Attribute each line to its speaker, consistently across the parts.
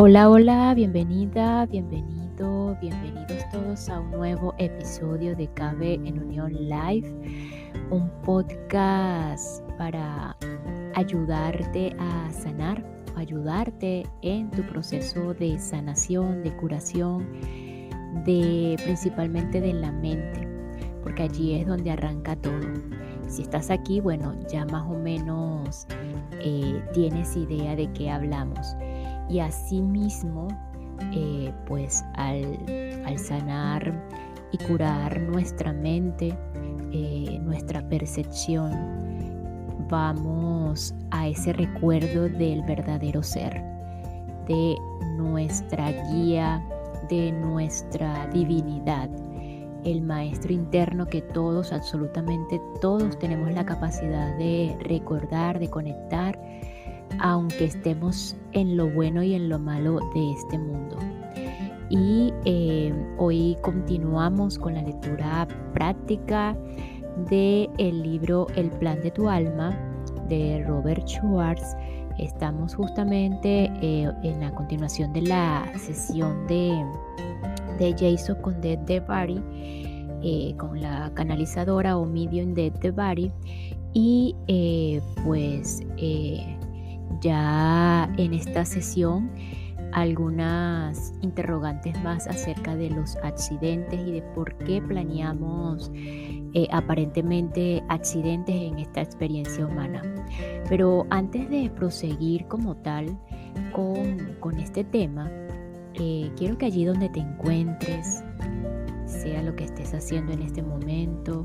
Speaker 1: Hola, hola, bienvenida, bienvenidos todos a un nuevo episodio de Cabe en Unión Live, un podcast para ayudarte a sanar, ayudarte en tu proceso de sanación, de curación, principalmente de la mente, porque allí es donde arranca todo. Si estás aquí, bueno, ya más o menos tienes idea de qué hablamos. Y asimismo, pues al sanar y curar nuestra mente, nuestra percepción, vamos a ese recuerdo del verdadero ser, de nuestra guía, de nuestra divinidad, el maestro interno que todos, absolutamente todos, tenemos la capacidad de recordar, de conectar, aunque estemos en lo bueno y en lo malo de este mundo. Y hoy continuamos con la lectura práctica del libro El plan de tu alma de Robert Schwartz. Estamos justamente en la continuación de la sesión de Jason con Death the Body, con la canalizadora o medium Death the Body. Y ya en esta sesión algunas interrogantes más acerca de los accidentes y de por qué planeamos aparentemente accidentes en esta experiencia humana. Pero antes de proseguir como tal con este tema, quiero que allí donde te encuentres, sea lo que estés haciendo en este momento,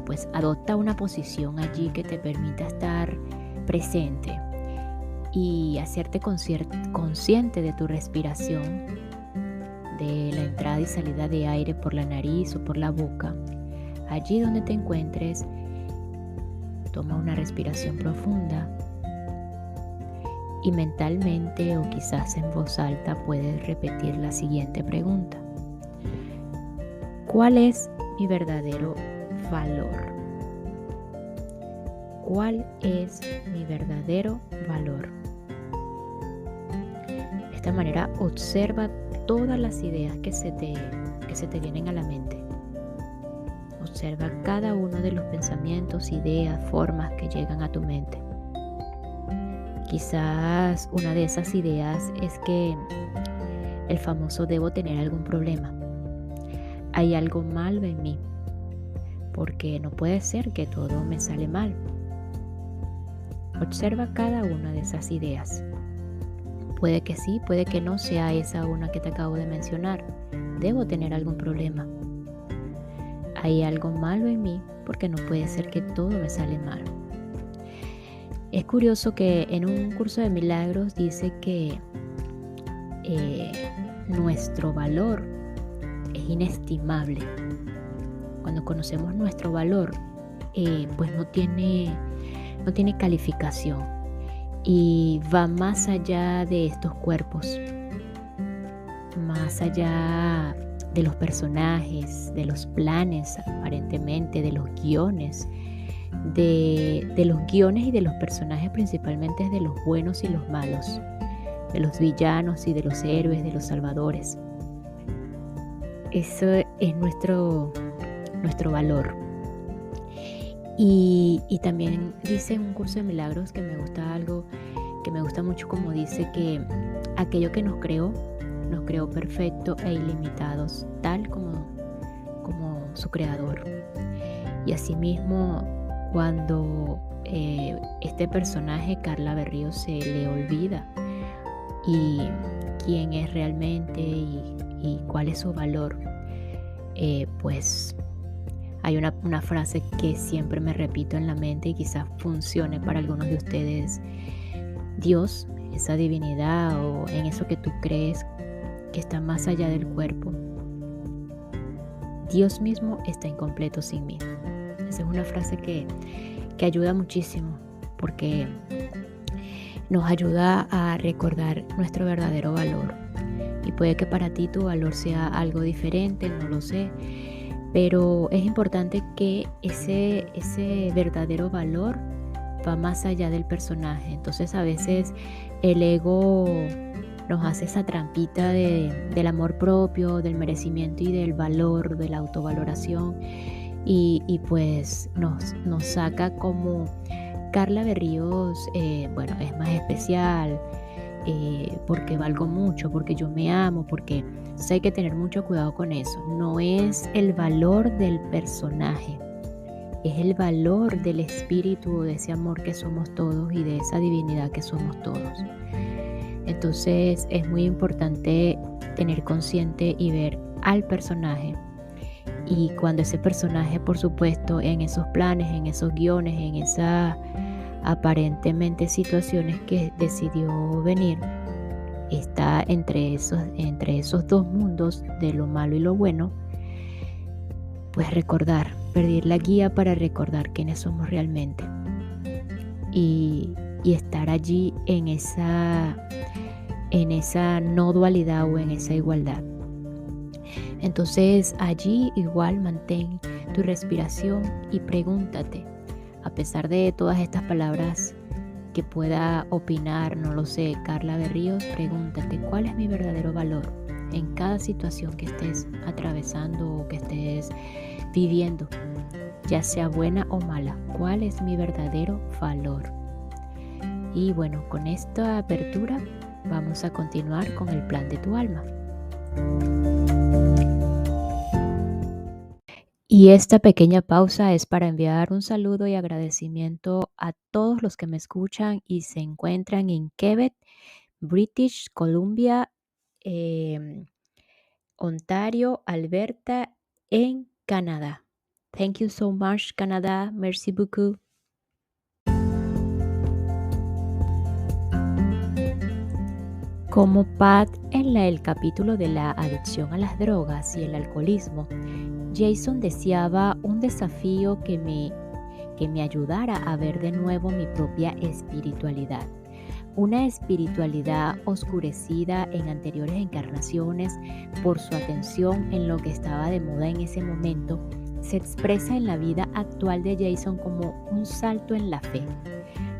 Speaker 1: pues adopta una posición allí que te permita estar presente y hacerte consciente de tu respiración, de la entrada y salida de aire por la nariz o por la boca. Allí donde te encuentres, toma una respiración profunda y mentalmente o quizás en voz alta puedes repetir la siguiente pregunta: ¿cuál es mi verdadero valor? ¿Cuál es mi verdadero valor? De esta manera observa todas las ideas que se te vienen a la mente. Observa cada uno de los pensamientos, ideas, formas que llegan a tu mente. Quizás una de esas ideas es que el famoso debo tener algún problema. Hay algo malo en mí, porque no puede ser que todo me sale mal. Observa cada una de esas ideas. Puede que sí, puede que no sea esa una que te acabo de mencionar. Debo tener algún problema. Hay algo malo en mí porque no puede ser que todo me sale mal. Es curioso que en un curso de milagros dice que nuestro valor es inestimable. Cuando conocemos nuestro valor, pues no tiene calificación y va más allá de estos cuerpos, más allá de los personajes, de los planes aparentemente, de los guiones, de los guiones y de los personajes, principalmente de los buenos y los malos, de los villanos y de los héroes, de los salvadores. Eso es nuestro valor. Y también dice en un curso de milagros que me gusta mucho, como dice que aquello que nos creó perfecto e ilimitados, tal como su creador. Y asimismo, cuando este personaje, Carla Berrío, se le olvida y quién es realmente y cuál es su valor, pues hay una frase que siempre me repito en la mente y quizás funcione para algunos de ustedes. Dios, esa divinidad o en eso que tú crees que está más allá del cuerpo, Dios mismo está incompleto sin mí. Esa es una frase que ayuda muchísimo porque nos ayuda a recordar nuestro verdadero valor. Y puede que para ti tu valor sea algo diferente, no lo sé. Pero es importante que ese verdadero valor va más allá del personaje. Entonces a veces el ego nos hace esa trampita del amor propio, del merecimiento y del valor, de la autovaloración, y pues nos saca como Carla Berríos, bueno, es más especial, porque valgo mucho, porque yo me amo, porque entonces hay que tener mucho cuidado con eso. No es el valor del personaje, es el valor del espíritu, de ese amor que somos todos y de esa divinidad que somos todos. Entonces es muy importante tener consciente y ver al personaje. Y cuando ese personaje, por supuesto, en esos planes, en esos guiones, en esas aparentemente situaciones que decidió venir, está entre esos dos mundos de lo malo y lo bueno, pues recordar, pedir la guía para recordar quiénes somos realmente y estar allí en esa no dualidad o en esa igualdad. Entonces allí igual mantén tu respiración y pregúntate, a pesar de todas estas palabras que pueda opinar, no lo sé, Carla Berríos, pregúntate cuál es mi verdadero valor en cada situación que estés atravesando o que estés viviendo, ya sea buena o mala. ¿Cuál es mi verdadero valor? Y bueno, con esta apertura vamos a continuar con el plan de tu alma. Y esta pequeña pausa es para enviar un saludo y agradecimiento a todos los que me escuchan y se encuentran en Quebec, British Columbia, Ontario, Alberta, en Canadá. Thank you so much, Canadá. Merci beaucoup. Como Pat en el capítulo de la adicción a las drogas y el alcoholismo, Jason deseaba un desafío que me ayudara a ver de nuevo mi propia espiritualidad. Una espiritualidad oscurecida en anteriores encarnaciones por su atención en lo que estaba de moda en ese momento, se expresa en la vida actual de Jason como un salto en la fe.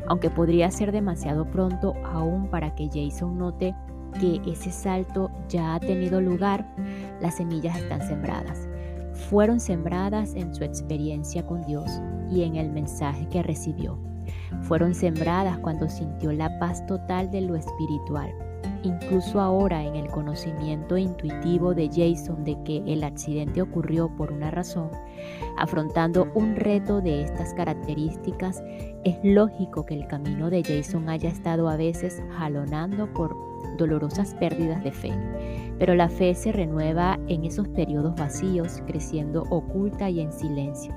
Speaker 1: Aunque podría ser demasiado pronto aún para que Jason note que ese salto ya ha tenido lugar, las semillas están sembradas. Fueron sembradas en su experiencia con Dios y en el mensaje que recibió. Fueron sembradas cuando sintió la paz total de lo espiritual. Incluso ahora, en el conocimiento intuitivo de Jason de que el accidente ocurrió por una razón, afrontando un reto de estas características, es lógico que el camino de Jason haya estado a veces jalonando por dolorosas pérdidas de fe. Pero la fe se renueva en esos periodos vacíos, creciendo oculta y en silencio,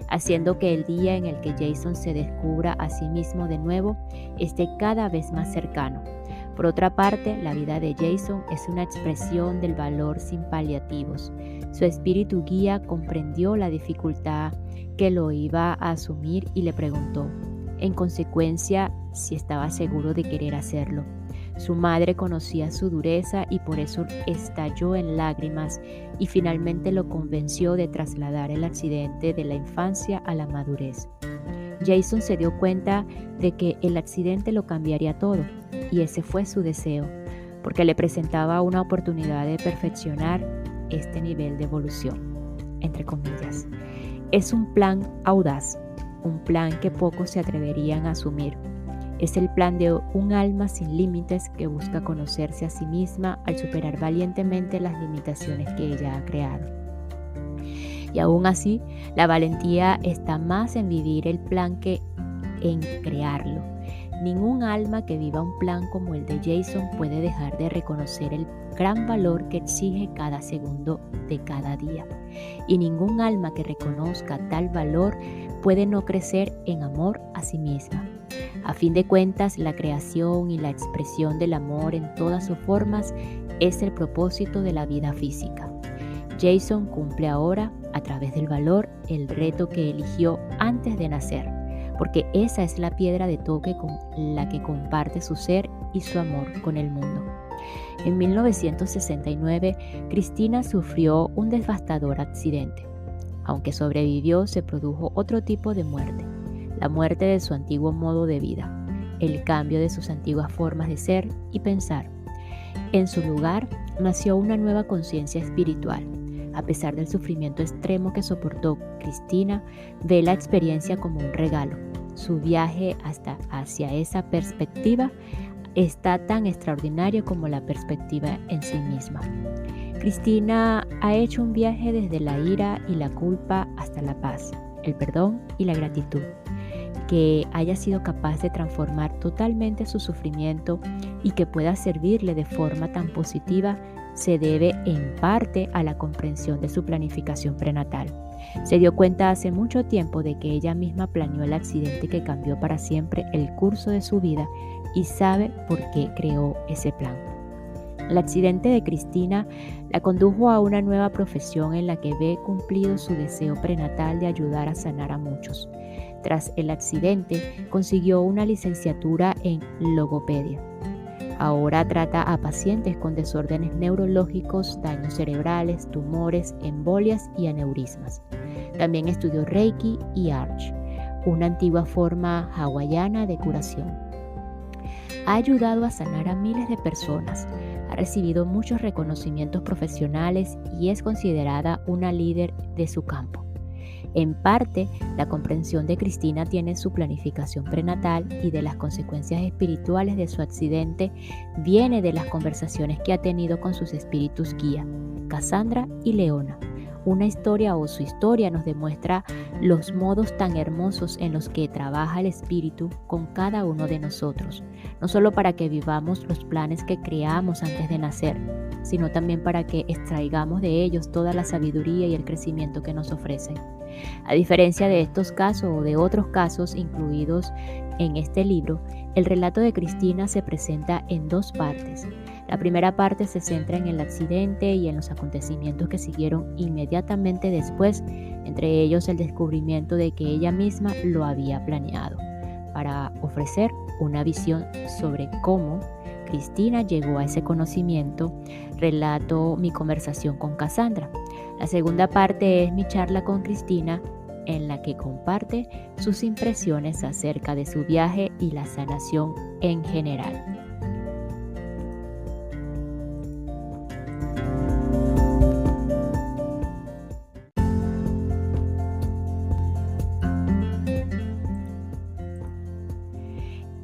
Speaker 1: haciendo que el día en el que Jason se descubra a sí mismo de nuevo esté cada vez más cercano. Por otra parte, la vida de Jason es una expresión del valor sin paliativos. Su espíritu guía comprendió la dificultad que lo iba a asumir y le preguntó, en consecuencia, si estaba seguro de querer hacerlo. Su madre conocía su dureza y por eso estalló en lágrimas y finalmente lo convenció de trasladar el accidente de la infancia a la madurez. Jason se dio cuenta de que el accidente lo cambiaría todo y ese fue su deseo, porque le presentaba una oportunidad de perfeccionar este nivel de evolución, entre comillas. Es un plan audaz, un plan que pocos se atreverían a asumir. Es el plan de un alma sin límites que busca conocerse a sí misma al superar valientemente las limitaciones que ella ha creado. Y aún así, la valentía está más en vivir el plan que en crearlo. Ningún alma que viva un plan como el de Jason puede dejar de reconocer el gran valor que exige cada segundo de cada día. Y ningún alma que reconozca tal valor puede no crecer en amor a sí misma. A fin de cuentas, la creación y la expresión del amor en todas sus formas es el propósito de la vida física. Jason cumple ahora, a través del valor, el reto que eligió antes de nacer, porque esa es la piedra de toque con la que comparte su ser y su amor con el mundo. En 1969, Cristina sufrió un devastador accidente. Aunque sobrevivió, se produjo otro tipo de muerte, la muerte de su antiguo modo de vida, el cambio de sus antiguas formas de ser y pensar. En su lugar, nació una nueva conciencia espiritual. A pesar del sufrimiento extremo que soportó, Cristina ve la experiencia como un regalo. Su viaje hacia esa perspectiva está tan extraordinario como la perspectiva en sí misma. Cristina ha hecho un viaje desde la ira y la culpa hasta la paz, el perdón y la gratitud. Que haya sido capaz de transformar totalmente su sufrimiento y que pueda servirle de forma tan positiva se debe en parte a la comprensión de su planificación prenatal. Se dio cuenta hace mucho tiempo de que ella misma planeó el accidente que cambió para siempre el curso de su vida y sabe por qué creó ese plan. El accidente de Cristina la condujo a una nueva profesión en la que ve cumplido su deseo prenatal de ayudar a sanar a muchos. Tras el accidente, consiguió una licenciatura en logopedia. Ahora trata a pacientes con desórdenes neurológicos, daños cerebrales, tumores, embolias y aneurismas. También estudió Reiki y Arch, una antigua forma hawaiana de curación. Ha ayudado a sanar a miles de personas, ha recibido muchos reconocimientos profesionales y es considerada una líder de su campo. En parte, la comprensión de Cristina tiene su planificación prenatal y de las consecuencias espirituales de su accidente viene de las conversaciones que ha tenido con sus espíritus guía, Cassandra y Leona. Una historia o su historia nos demuestra los modos tan hermosos en los que trabaja el espíritu con cada uno de nosotros, no solo para que vivamos los planes que creamos antes de nacer, sino también para que extraigamos de ellos toda la sabiduría y el crecimiento que nos ofrecen. A diferencia de estos casos o de otros casos incluidos en este libro, el relato de Cristina se presenta en dos partes. La primera parte se centra en el accidente y en los acontecimientos que siguieron inmediatamente después, entre ellos el descubrimiento de que ella misma lo había planeado, para ofrecer una visión sobre cómo Cristina llegó a ese conocimiento. Relato mi conversación con Cassandra. La segunda parte es mi charla con Cristina, en la que comparte sus impresiones acerca de su viaje y la sanación en general.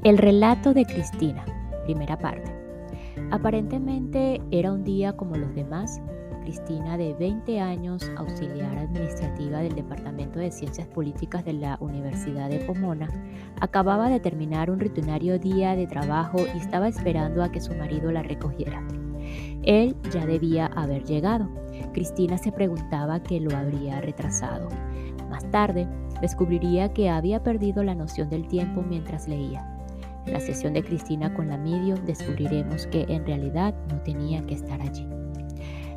Speaker 1: El relato de Cristina, primera parte. Aparentemente era un día como los demás. Cristina, de 20 años, auxiliar administrativa del Departamento de Ciencias Políticas de la Universidad de Pomona, acababa de terminar un rutinario día de trabajo y estaba esperando a que su marido la recogiera. Él ya debía haber llegado. Cristina se preguntaba qué lo habría retrasado. Más tarde, descubriría que había perdido la noción del tiempo mientras leía. En la sesión de Cristina con la medium descubriremos que en realidad no tenía que estar allí.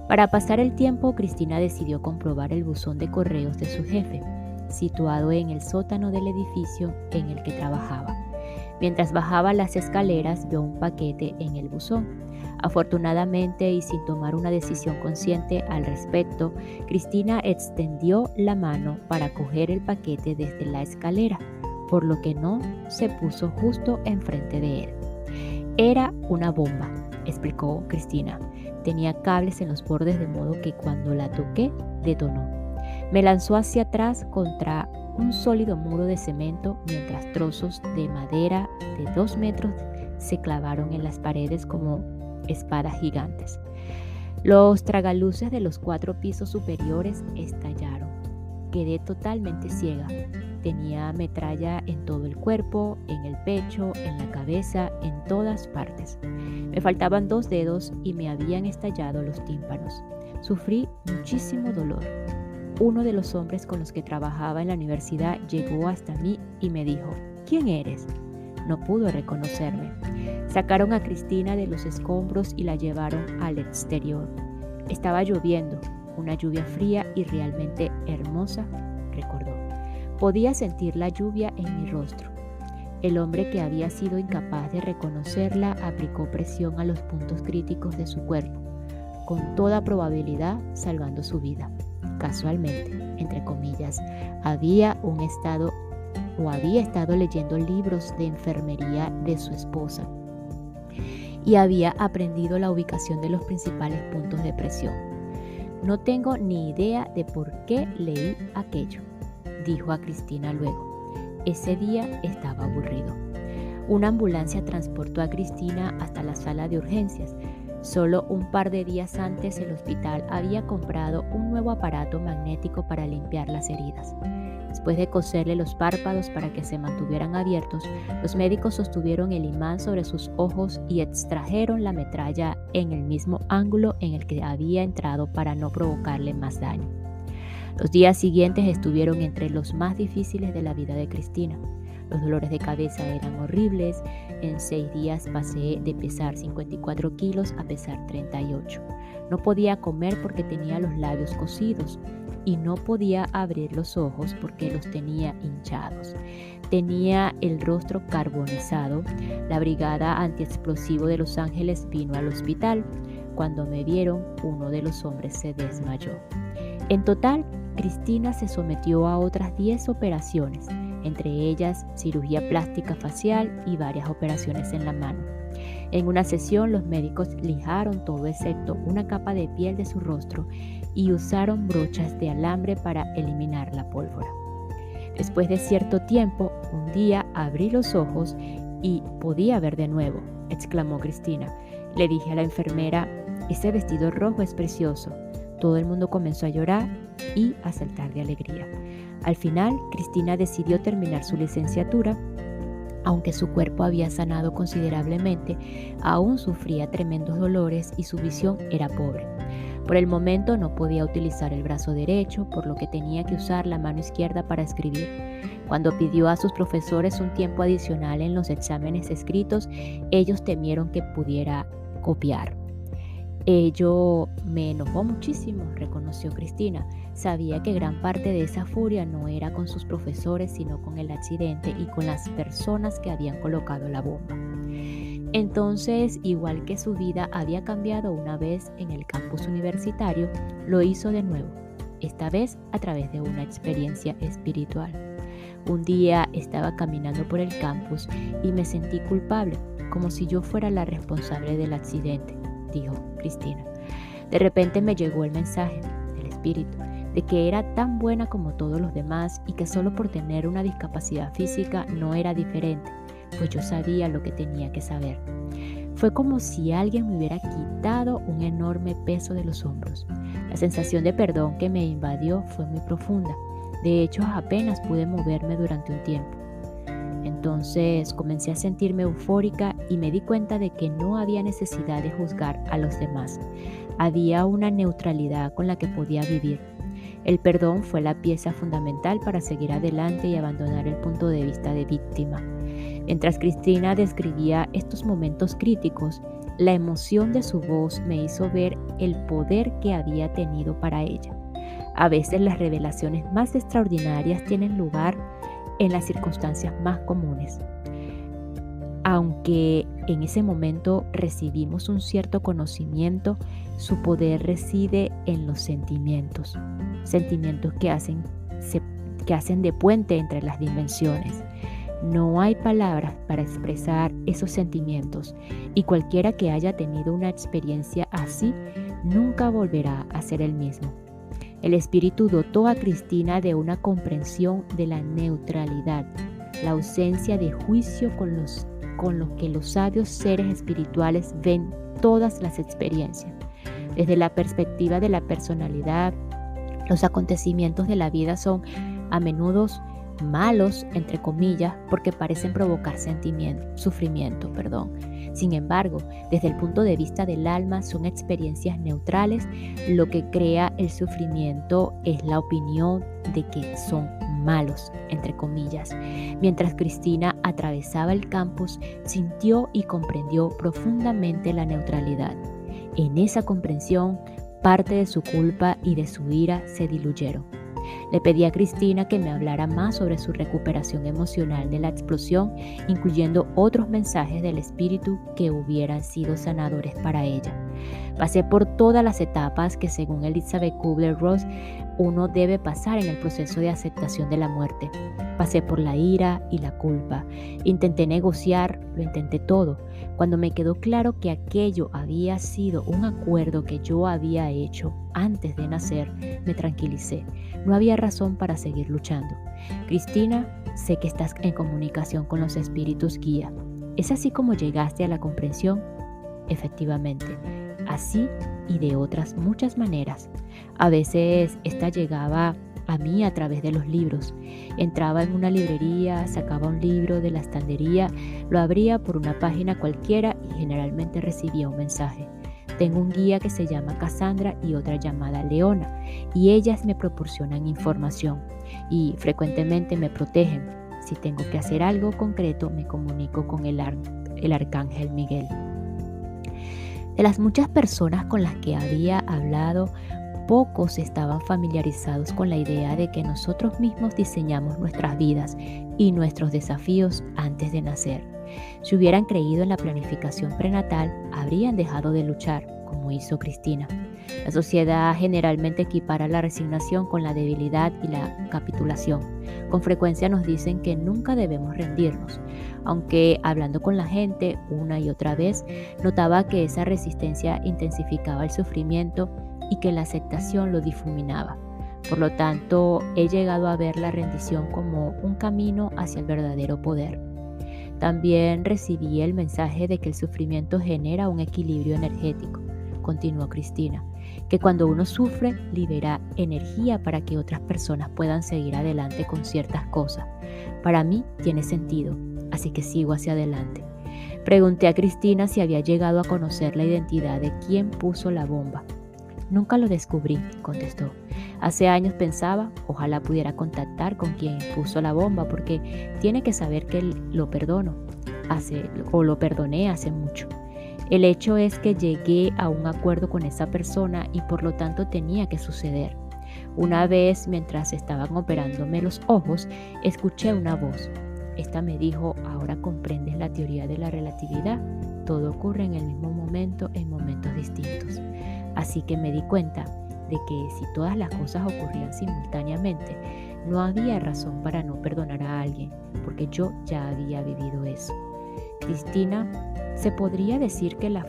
Speaker 1: Para pasar el tiempo, Cristina decidió comprobar el buzón de correos de su jefe, situado en el sótano del edificio en el que trabajaba. Mientras bajaba las escaleras, vio un paquete en el buzón. Afortunadamente, y sin tomar una decisión consciente al respecto, Cristina extendió la mano para coger el paquete desde la escalera, por lo que no se puso justo enfrente de él. Era una bomba, explicó Cristina. Tenía cables en los bordes de modo que cuando la toqué, detonó. Me lanzó hacia atrás contra un sólido muro de cemento mientras trozos de madera de 2 metros se clavaron en las paredes como espadas gigantes. Los tragaluces de los 4 pisos superiores estallaron. Quedé totalmente ciega. Tenía metralla en todo el cuerpo, en el pecho, en la cabeza, en todas partes. Me faltaban 2 dedos y me habían estallado los tímpanos. Sufrí muchísimo dolor. Uno de los hombres con los que trabajaba en la universidad llegó hasta mí y me dijo: ¿Quién eres? No pudo reconocerme. Sacaron a Cristina de los escombros y la llevaron al exterior. Estaba lloviendo, una lluvia fría y realmente hermosa, recordó. Podía sentir la lluvia en mi rostro. El hombre, que había sido incapaz de reconocerla, aplicó presión a los puntos críticos de su cuerpo, con toda probabilidad salvando su vida. Casualmente, entre comillas, había un o había estado leyendo libros de enfermería de su esposa y había aprendido la ubicación de los principales puntos de presión. No tengo ni idea de por qué leí aquello, dijo a Cristina luego. Ese día estaba aburrido. Una ambulancia transportó a Cristina hasta la sala de urgencias. Solo un par de días antes el hospital había comprado un nuevo aparato magnético para limpiar las heridas. Después de coserle los párpados para que se mantuvieran abiertos, los médicos sostuvieron el imán sobre sus ojos y extrajeron la metralla en el mismo ángulo en el que había entrado para no provocarle más daño. Los días siguientes estuvieron entre los más difíciles de la vida de Cristina. Los dolores de cabeza eran horribles. En 6 días pasé de pesar 54 kilos a pesar 38. No podía comer porque tenía los labios cosidos y no podía abrir los ojos porque los tenía hinchados. Tenía el rostro carbonizado. La brigada antiexplosivo de Los Ángeles vino al hospital. Cuando me vieron, uno de los hombres se desmayó. En total, Cristina se sometió a otras 10 operaciones, entre ellas cirugía plástica facial y varias operaciones en la mano. En una sesión, los médicos lijaron todo excepto una capa de piel de su rostro y usaron brochas de alambre para eliminar la pólvora. Después de cierto tiempo, un día abrí los ojos y podía ver de nuevo, exclamó Cristina. Le dije a la enfermera, ese vestido rojo es precioso. Todo el mundo comenzó a llorar y a saltar de alegría. Al final, Cristina decidió terminar su licenciatura. Aunque su cuerpo había sanado considerablemente, aún sufría tremendos dolores y su visión era pobre. Por el momento no podía utilizar el brazo derecho, por lo que tenía que usar la mano izquierda para escribir. Cuando pidió a sus profesores un tiempo adicional en los exámenes escritos, ellos temieron que pudiera copiar. Ello me enojó muchísimo, reconoció Cristina. Sabía que gran parte de esa furia no era con sus profesores, sino con el accidente y con las personas que habían colocado la bomba. Entonces, igual que su vida había cambiado una vez en el campus universitario, lo hizo de nuevo, esta vez a través de una experiencia espiritual. Un día estaba caminando por el campus y me sentí culpable, como si yo fuera la responsable del accidente, dijo Cristina. De repente me llegó el mensaje del espíritu de que era tan buena como todos los demás y que solo por tener una discapacidad física no era diferente, pues yo sabía lo que tenía que saber. Fue como si alguien me hubiera quitado un enorme peso de los hombros. La sensación de perdón que me invadió fue muy profunda. De hecho, apenas pude moverme durante un tiempo. Entonces comencé a sentirme eufórica y me di cuenta de que no había necesidad de juzgar a los demás. Había una neutralidad con la que podía vivir. El perdón fue la pieza fundamental para seguir adelante y abandonar el punto de vista de víctima. Mientras Cristina describía estos momentos críticos, la emoción de su voz me hizo ver el poder que había tenido para ella. A veces las revelaciones más extraordinarias tienen lugar en las circunstancias más comunes. Aunque en ese momento recibimos un cierto conocimiento, su poder reside en los sentimientos que hacen de puente entre las dimensiones. No hay palabras para expresar esos sentimientos y cualquiera que haya tenido una experiencia así nunca volverá a ser el mismo. El espíritu dotó a Cristina de una comprensión de la neutralidad, la ausencia de juicio con lo que los sabios seres espirituales ven todas las experiencias. Desde la perspectiva de la personalidad, los acontecimientos de la vida son a menudo malos, entre comillas, porque parecen provocar sufrimiento. Sin embargo, desde el punto de vista del alma, son experiencias neutrales. Lo que crea el sufrimiento es la opinión de que son malos, entre comillas. Mientras Cristina atravesaba el campus, sintió y comprendió profundamente la neutralidad. En esa comprensión, parte de su culpa y de su ira se diluyeron. Le pedí a Cristina que me hablara más sobre su recuperación emocional de la explosión, incluyendo otros mensajes del espíritu que hubieran sido sanadores para ella. Pasé por todas las etapas que según Elizabeth Kubler-Ross uno debe pasar en el proceso de aceptación de la muerte. Pasé por la ira y la culpa. Intenté negociar, lo intenté todo. Cuando me quedó claro que aquello había sido un acuerdo que yo había hecho antes de nacer, me tranquilicé. No había razón para seguir luchando. Cristina, sé que estás en comunicación con los espíritus guía. ¿Es así como llegaste a la comprensión? Efectivamente, así y de otras muchas maneras. A veces esta llegaba a mí a través de los libros. Entraba en una librería, sacaba un libro de la estantería, lo abría por una página cualquiera y generalmente recibía un mensaje. Tengo un guía que se llama Cassandra y otra llamada Leona, y ellas me proporcionan información y frecuentemente me protegen. Si tengo que hacer algo concreto, me comunico con el arcángel Miguel. De las muchas personas con las que había hablado, pocos estaban familiarizados con la idea de que nosotros mismos diseñamos nuestras vidas y nuestros desafíos antes de nacer. Si hubieran creído en la planificación prenatal, habrían dejado de luchar, como hizo Cristina. La sociedad generalmente equipara la resignación con la debilidad y la capitulación. Con frecuencia nos dicen que nunca debemos rendirnos, aunque hablando con la gente una y otra vez, notaba que esa resistencia intensificaba el sufrimiento y que la aceptación lo difuminaba. Por lo tanto, he llegado a ver la rendición como un camino hacia el verdadero poder. También recibí el mensaje de que el sufrimiento genera un equilibrio energético, continuó Cristina, que cuando uno sufre libera energía para que otras personas puedan seguir adelante con ciertas cosas. Para mí tiene sentido, así que sigo hacia adelante. Pregunté a Cristina si había llegado a conocer la identidad de quien puso la bomba. Nunca lo descubrí, contestó. Hace años pensaba, ojalá pudiera contactar con quien puso la bomba porque tiene que saber que lo perdoné hace mucho. El hecho es que llegué a un acuerdo con esa persona y por lo tanto tenía que suceder. Una vez, mientras estaban operándome los ojos, escuché una voz. Esta me dijo, ahora comprendes la teoría de la relatividad. Todo ocurre en el mismo momento en momentos distintos. Así que me di cuenta de que si todas las cosas ocurrían simultáneamente, no había razón para no perdonar a alguien, porque yo ya había vivido eso. Cristina, ¿se podría decir que la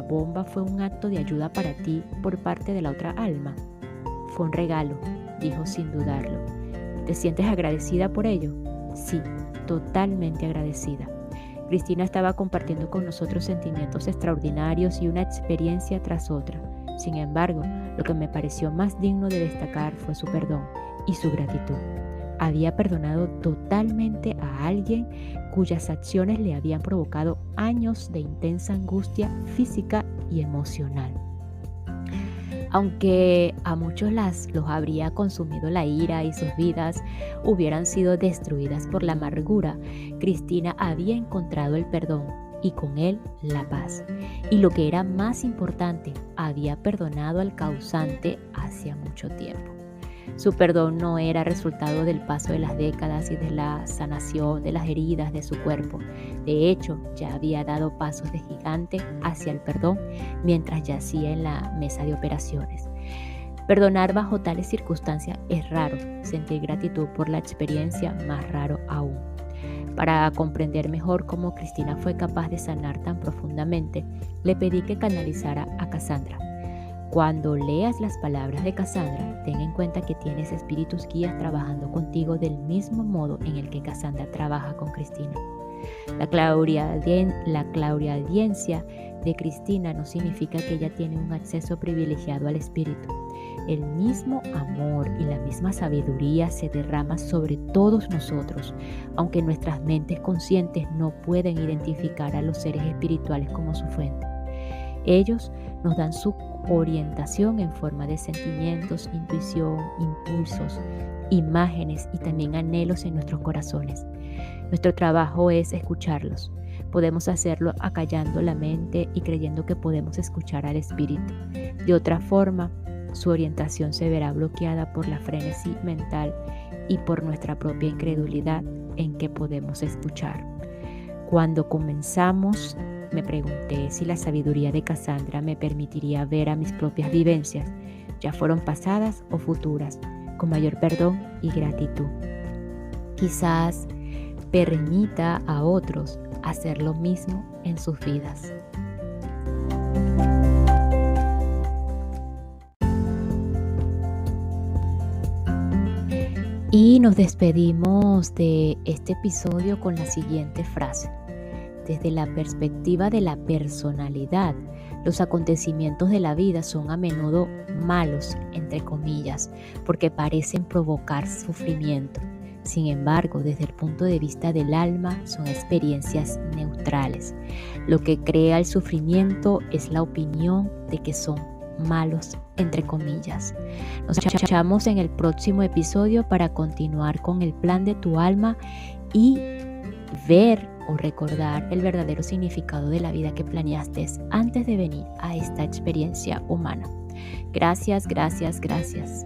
Speaker 1: bomba fue un acto de ayuda para ti por parte de la otra alma? Fue un regalo, dijo sin dudarlo. ¿Te sientes agradecida por ello? Sí, totalmente agradecida. Cristina estaba compartiendo con nosotros sentimientos extraordinarios y una experiencia tras otra. Sin embargo, lo que me pareció más digno de destacar fue su perdón y su gratitud. Había perdonado totalmente a alguien cuyas acciones le habían provocado años de intensa angustia física y emocional. Aunque a muchos los habría consumido la ira y sus vidas hubieran sido destruidas por la amargura, Cristina había encontrado el perdón y con él la paz. Y lo que era más importante, había perdonado al causante hacía mucho tiempo. Su perdón no era resultado del paso de las décadas y de la sanación de las heridas de su cuerpo. De hecho, ya había dado pasos de gigante hacia el perdón mientras yacía en la mesa de operaciones. Perdonar bajo tales circunstancias es raro, sentir gratitud por la experiencia más raro aún. Para comprender mejor cómo Cristina fue capaz de sanar tan profundamente, le pedí que canalizara a Cassandra. Cuando leas las palabras de Cassandra, ten en cuenta que tienes espíritus guías trabajando contigo del mismo modo en el que Cassandra trabaja con Cristina. La clariaudiencia de Cristina no significa que ella tiene un acceso privilegiado al espíritu. El mismo amor y la misma sabiduría se derrama sobre todos nosotros, aunque nuestras mentes conscientes no pueden identificar a los seres espirituales como su fuente. Ellos nos dan su orientación en forma de sentimientos, intuición, impulsos, imágenes y también anhelos en nuestros corazones. Nuestro trabajo es escucharlos. Podemos hacerlo acallando la mente y creyendo que podemos escuchar al espíritu. De otra forma, su orientación se verá bloqueada por la frenesí mental y por nuestra propia incredulidad en que podemos escuchar. Cuando comenzamos me pregunté si la sabiduría de Cassandra me permitiría ver a mis propias vivencias, ya fueron pasadas o futuras, con mayor perdón y gratitud. Quizás permita a otros hacer lo mismo en sus vidas. Y nos despedimos de este episodio con la siguiente frase. Desde la perspectiva de la personalidad, los acontecimientos de la vida son a menudo malos, entre comillas, porque parecen provocar sufrimiento. Sin embargo, desde el punto de vista del alma, son experiencias neutrales. Lo que crea el sufrimiento es la opinión de que son malos, entre comillas. Nos escuchamos en el próximo episodio para continuar con el plan de tu alma y ver o recordar el verdadero significado de la vida que planeaste antes de venir a esta experiencia humana. Gracias, gracias, gracias.